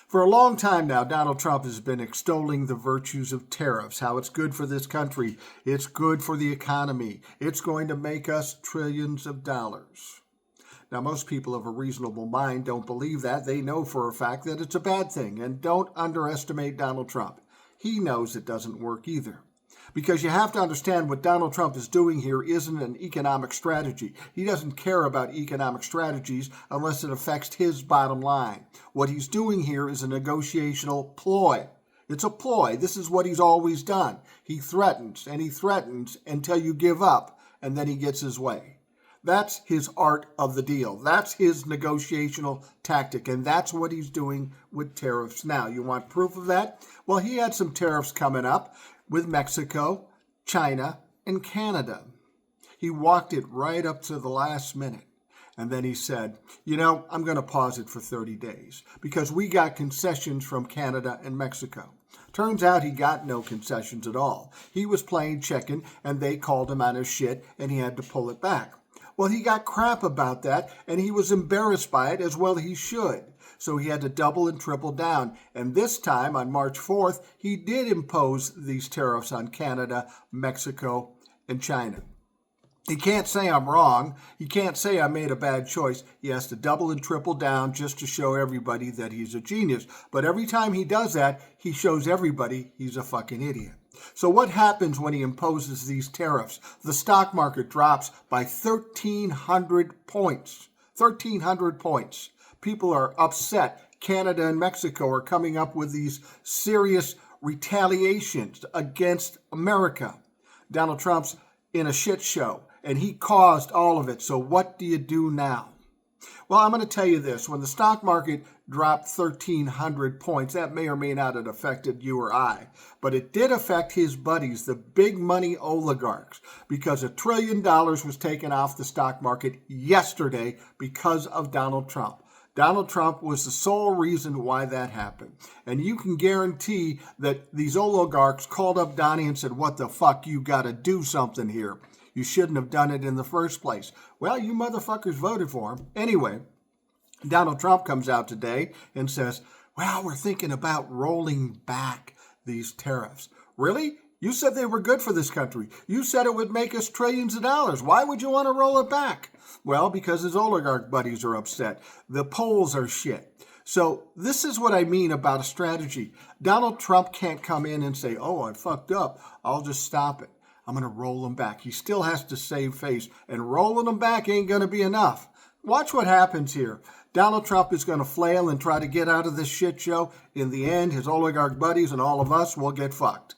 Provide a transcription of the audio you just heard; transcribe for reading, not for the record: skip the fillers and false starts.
For a long time now, Donald Trump has been extolling the virtues of tariffs, how it's good for this country, it's good for the economy, it's going to make us trillions of dollars. Now, most people of a reasonable mind don't believe that. They know for a fact that it's a bad thing, and don't underestimate Donald Trump. He knows it doesn't work either. Because you have to understand what Donald Trump is doing here isn't an economic strategy. He doesn't care about economic strategies unless it affects his bottom line. What he's doing here is a negotiational ploy. It's a ploy. This is what he's always done. He threatens and he threatens until you give up, and then he gets his way. That's his art of the deal. That's his negotiational tactic, and that's what he's doing with tariffs now. You want proof of that? Well, he had some tariffs coming up with Mexico, China, and Canada. He walked it right up to the last minute. And then he said, I'm going to pause it for 30 days because we got concessions from Canada and Mexico. Turns out he got no concessions at all. He was playing chicken and they called him on his shit and he had to pull it back. Well, he got crap about that and he was embarrassed by it, as well he should. So he had to double and triple down. And this time, on March 4th, he did impose these tariffs on Canada, Mexico, and China. He can't say I'm wrong. He can't say I made a bad choice. He has to double and triple down just to show everybody that he's a genius. But every time he does that, he shows everybody he's a fucking idiot. So what happens when he imposes these tariffs? The stock market drops by 1,300 points. 1,300 points. People are upset. Canada and Mexico are coming up with these serious retaliations against America. Donald Trump's in a shit show, and he caused all of it. So what do you do now? Well, I'm going to tell you this. When the stock market dropped 1,300 points, that may or may not have affected you or I, but it did affect his buddies, the big money oligarchs, because $1 trillion was taken off the stock market yesterday because of Donald Trump. Donald Trump was the sole reason why that happened. And you can guarantee that these oligarchs called up Donnie and said, what the fuck, you got to do something here. You shouldn't have done it in the first place. Well, you motherfuckers voted for him. Anyway, Donald Trump comes out today and says, well, we're thinking about rolling back these tariffs. Really? You said they were good for this country. You said it would make us trillions of dollars. Why would you want to roll it back? Well, because his oligarch buddies are upset. The polls are shit. So this is what I mean about a strategy. Donald Trump can't come in and say, oh, I fucked up. I'll just stop it. I'm going to roll them back. He still has to save face. And rolling them back ain't going to be enough. Watch what happens here. Donald Trump is going to flail and try to get out of this shit show. In the end, his oligarch buddies and all of us will get fucked.